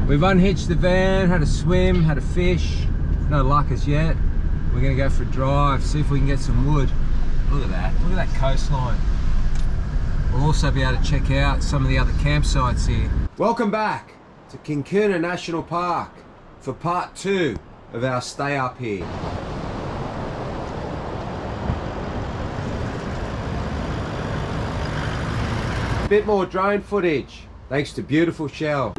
We've unhitched the van, had a swim, had a fish. No luck as yet. We're gonna go for a drive, see if we can get some wood. Look at that, look at that coastline. We'll also be able to check out some of the other campsites here. Welcome back to KINKUNA National Park for part 2 of our stay up here. A bit more drone footage, thanks to beautiful Shell.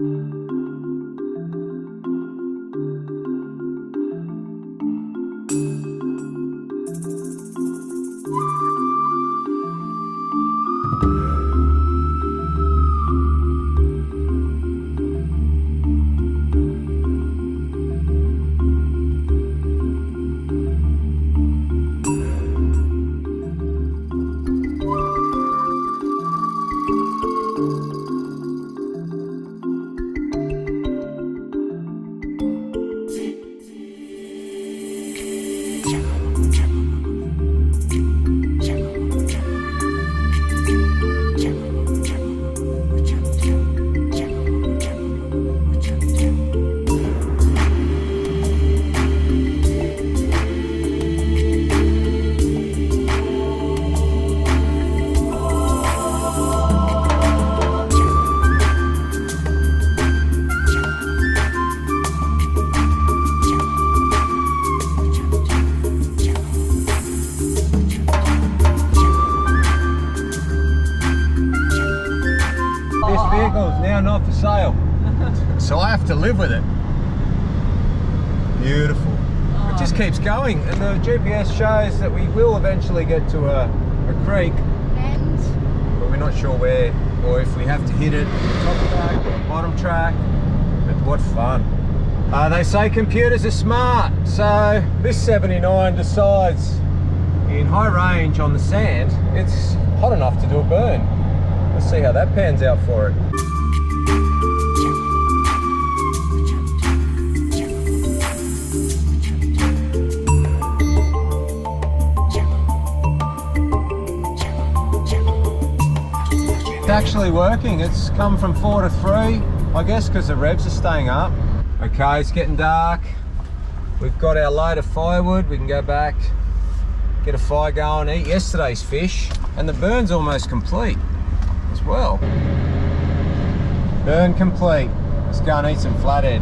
Now not for sale, so I have to live with it. Beautiful. Oh. It just keeps going, and the GPS shows that we will eventually get to a creek, but we're not sure where, or if we have to hit it top track or bottom track. But what fun. They say computers are smart, so this 79 decides in high range on the sand it's hot enough to do a burn. Let's see how that pans out for it. It's actually working. It's come from 4 to 3, I guess, because the revs are staying up. Okay, it's getting dark. We've got our load of firewood. We can go back, get a fire going, eat yesterday's fish, and the burn's almost complete as well. Burn complete. Let's go and eat some flathead.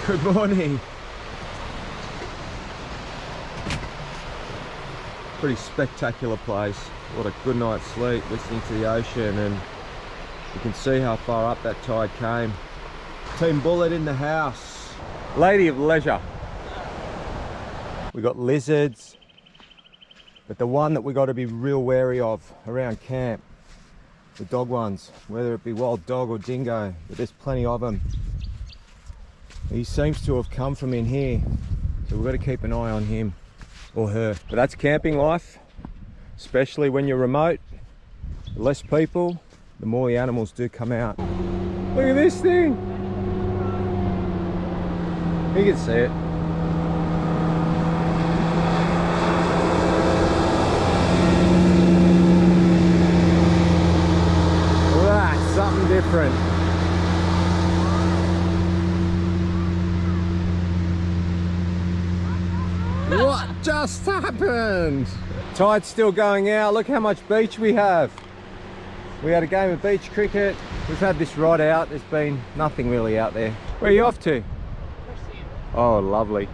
Good morning. Pretty spectacular place. What a good night's sleep, listening to the ocean, and you can see how far up that tide came. Team Bullet in the house. Lady of leisure. We got lizards, but the one that we got to be real wary of around camp, the dog ones, whether it be wild dog or dingo, but there's plenty of them. He seems to have come from in here, so we've got to keep an eye on him or her. But that's camping life, especially when you're remote. The less people, the more the animals do come out. Look at this thing. You can see it. That's something different. What just happened? Tide's still going out. Look how much beach we have. We had a game of beach cricket. We've had this rod out. There's been nothing really out there. Where are you off to? Oh, lovely.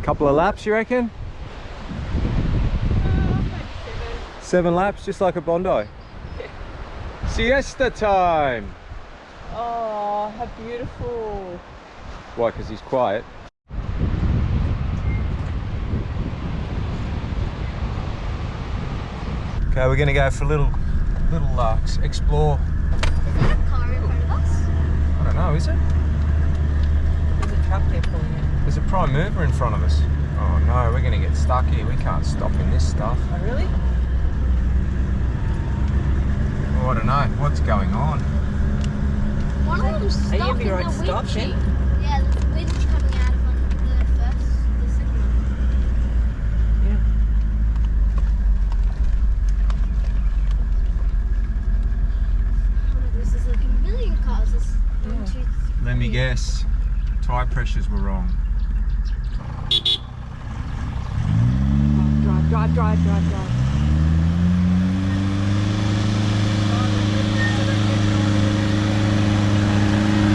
Couple of laps, you reckon? 7 laps, just like a Bondi. Yeah. Siesta time. Oh, how beautiful. Why? Because he's quiet. Okay, we're gonna go for a little explore. Is that a car in front of us? I don't know, is it? There's a truck there pulling in. There's a prime mover in front of us. Oh no, we're gonna get stuck here. We can't stop in this stuff. Oh, really? Oh, I don't know. What's going on? One of them's stuck Are you in right the stop, windshield. then? Yeah, the wind's coming out of the second one. Yeah. Oh, this is like a million cars. This one, Yeah. two, three. Let me guess. Tyre pressures were wrong. Drive.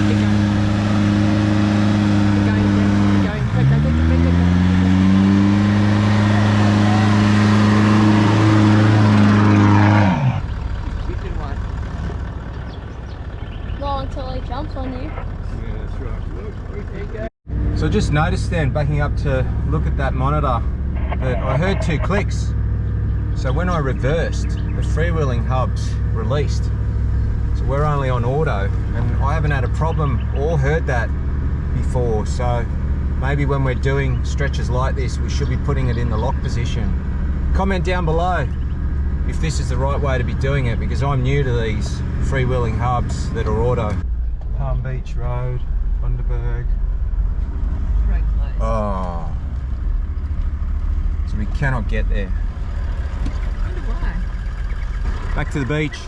Keep going. Go. Stupid one. Not until he jumps on you. Yeah, that's right. There you go. So I just noticed then, backing up to look at that monitor, that I heard 2 clicks. So when I reversed, the freewheeling hubs released. So we're only on auto, and I haven't had a problem or heard that before. So maybe when we're doing stretches like this, we should be putting it in the lock position. Comment down below if this is the right way to be doing it, because I'm new to these freewheeling hubs that are auto. Palm Beach Road, Bundaberg. Very close. Oh, so we cannot get there. I wonder why. Back to the beach.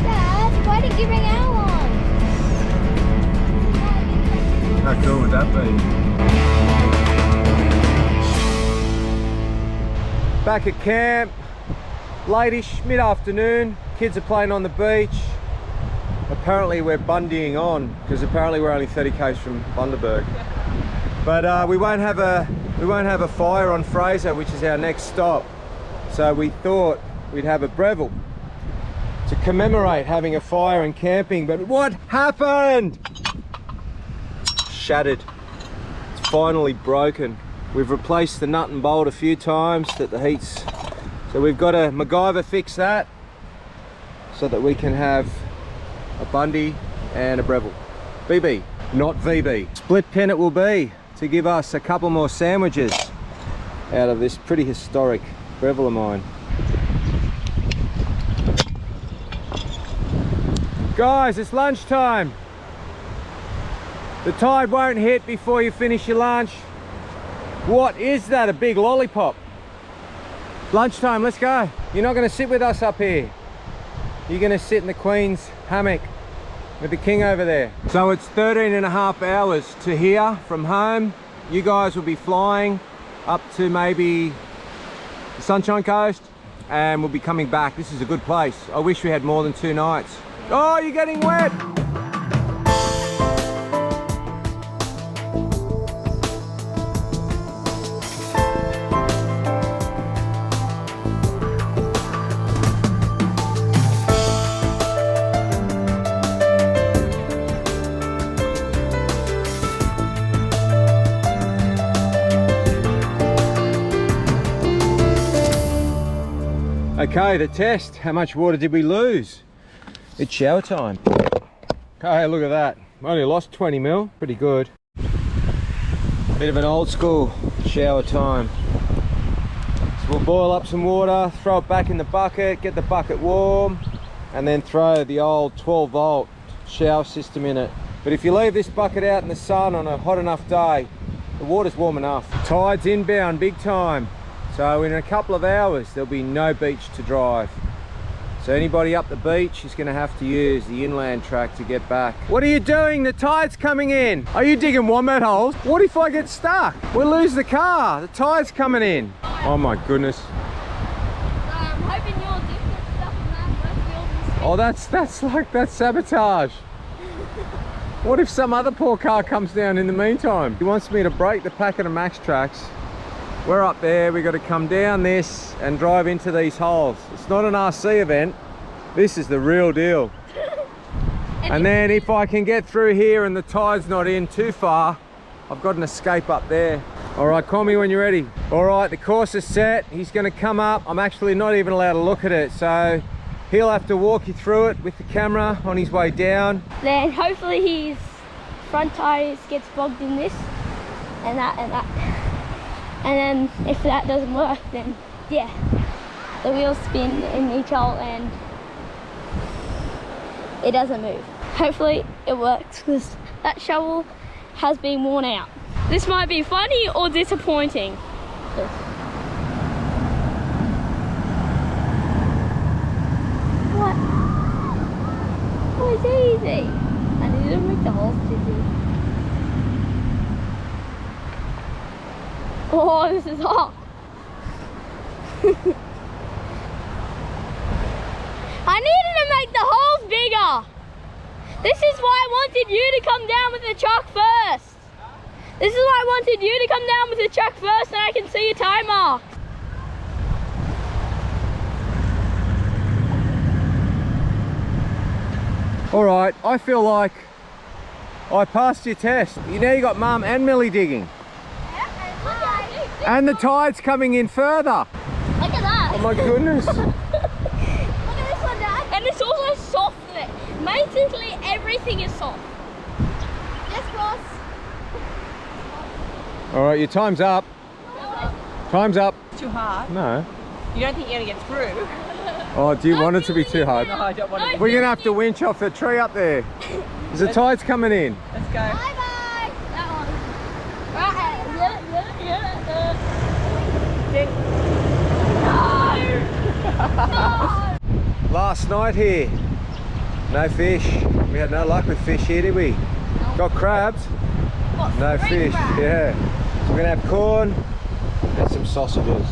Dad, why did you bring our one? How cool would that be? Back at camp, late-ish, mid-afternoon. Kids are playing on the beach. Apparently we're bundying on, because apparently we're only 30 k's from Bundaberg. But we won't have a fire on Fraser, which is our next stop. So we thought we'd have a Breville to commemorate having a fire and camping. But what happened? Shattered. It's finally broken. We've replaced the nut and bolt a few times that the heat's, so we've got to MacGyver fix that so that we can have a Bundy and a Breville. BB, not VB. Split pin it will be to give us a couple more sandwiches out of this pretty historic Breville of mine. Guys, it's lunchtime. The tide won't hit before you finish your lunch. What is that, a big lollipop? Lunchtime, let's go. You're not gonna sit with us up here. You're gonna sit in the Queen's hammock with the king over there. So it's 13.5 hours to here from home. You guys will be flying up to maybe the Sunshine Coast, and we'll be coming back. This is a good place. I wish we had more than 2 nights. Oh, you're getting wet. Okay, the test. How much water did we lose? It's shower time. Okay, look at that. Only lost 20 mil. Pretty good. Bit of an old school shower time. So we'll boil up some water, throw it back in the bucket, get the bucket warm, and then throw the old 12-volt shower system in it. But if you leave this bucket out in the sun on a hot enough day, the water's warm enough. Tide's inbound big time. So in a couple of hours, there'll be no beach to drive. So anybody up the beach is gonna have to use the inland track to get back. What are you doing? The tide's coming in. Are you digging wombat holes? What if I get stuck? We'll lose the car. The tide's coming in. Oh my goodness. I'm hoping you're different stuff and that. Oh, that's sabotage. What if some other poor car comes down in the meantime? He wants me to break the packet of Max Tracks. We're up there, we got to come down this and drive into these holes. It's not an RC event, this is the real deal. And then if I can get through here and the tide's not in too far, I've got an escape up there. All right, call me when you're ready. All right, the course is set. He's gonna come up. I'm actually not even allowed to look at it, so he'll have to walk you through it with the camera on his way down. Then hopefully his front tires gets bogged in this and that and that. And then if that doesn't work, then yeah, the wheels spin in each hole and it doesn't move. Hopefully it works because that shovel has been worn out. This might be funny or disappointing. What? Oh, it's easy. I need to make the holes easy. Oh, this is hot. I needed to make the holes bigger. This is why I wanted you to come down with the truck first. This is why I wanted you to come down with the truck first and I can see your tire marks. All right, I feel like I passed your test. You know you got Mum and Millie digging. And the tide's coming in further. Look at that. Oh my goodness. Look at this one, Dad. And it's also soft. Basically everything is soft. Yes, boss. All right, your time's up. Time's up. Too hard. No. You don't think you're gonna get through? Oh, do you want it to be too hard? No, I don't want it. We're gonna have to winch off the tree up there. There's the tide's coming in. Let's go. Bye bye. That one. Right. Yeah. No. Last night here, no fish. We had no luck with fish here, did we? No. Got crabs, What, no three fish. crabs? Yeah. So we're gonna have corn and some sausages.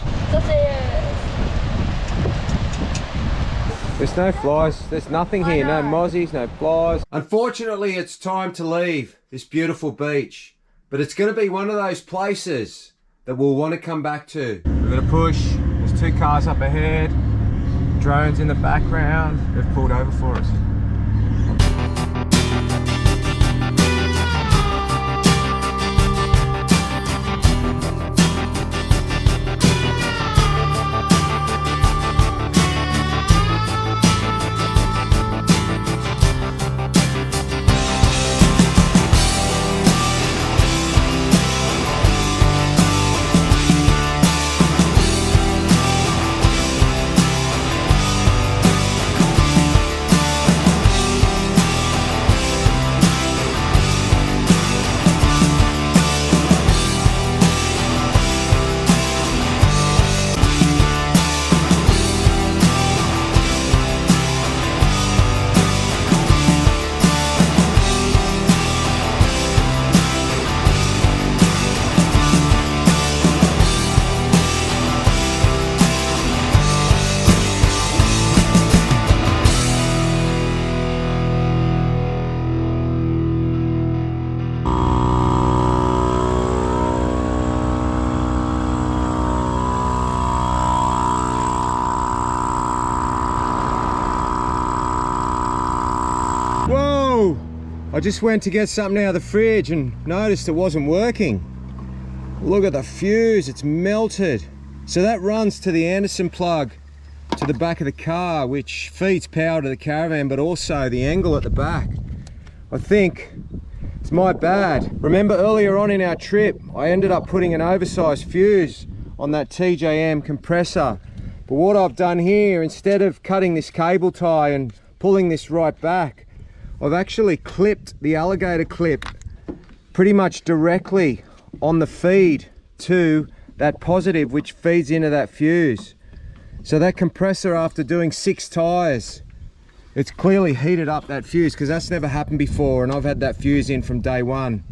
There's no flies, there's nothing here, no mozzies, no flies. Unfortunately, it's time to leave this beautiful beach, but it's gonna be one of those places that we'll want to come back to. We're gonna push, there's two cars up ahead, drones in the background, they've pulled over for us. Whoa! I just went to get something out of the fridge and noticed it wasn't working. Look at the fuse, it's melted. So that runs to the Anderson plug to the back of the car, which feeds power to the caravan, but also the angle at the back. I think it's my bad. Remember earlier on in our trip, I ended up putting an oversized fuse on that TJM compressor. But what I've done here, instead of cutting this cable tie and pulling this right back, I've actually clipped the alligator clip pretty much directly on the feed to that positive, which feeds into that fuse. So that compressor, after doing 6 tires, it's clearly heated up that fuse, because that's never happened before, and I've had that fuse in from day one.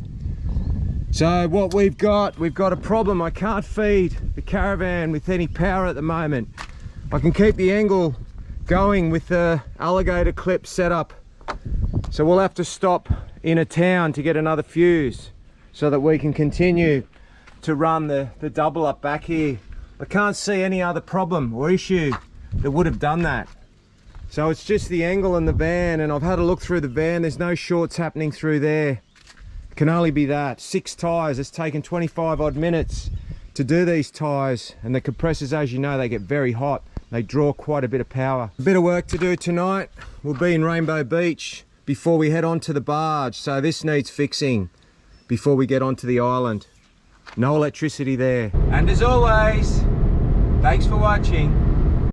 So what we've got a problem. I can't feed the caravan with any power at the moment. I can keep the angle going with the alligator clip setup. So we'll have to stop in a town to get another fuse so that we can continue to run the double up back here. I can't see any other problem or issue that would have done that. So it's just the angle in the van, and I've had a look through the van. There's no shorts happening through there. It can only be that. 6 tyres. It's taken 25 odd minutes to do these tyres, and the compressors, as you know, they get very hot. They draw quite a bit of power. A bit of work to do tonight. We'll be in Rainbow Beach before we head onto the barge, so this needs fixing before we get onto the island. No electricity there. And as always, thanks for watching.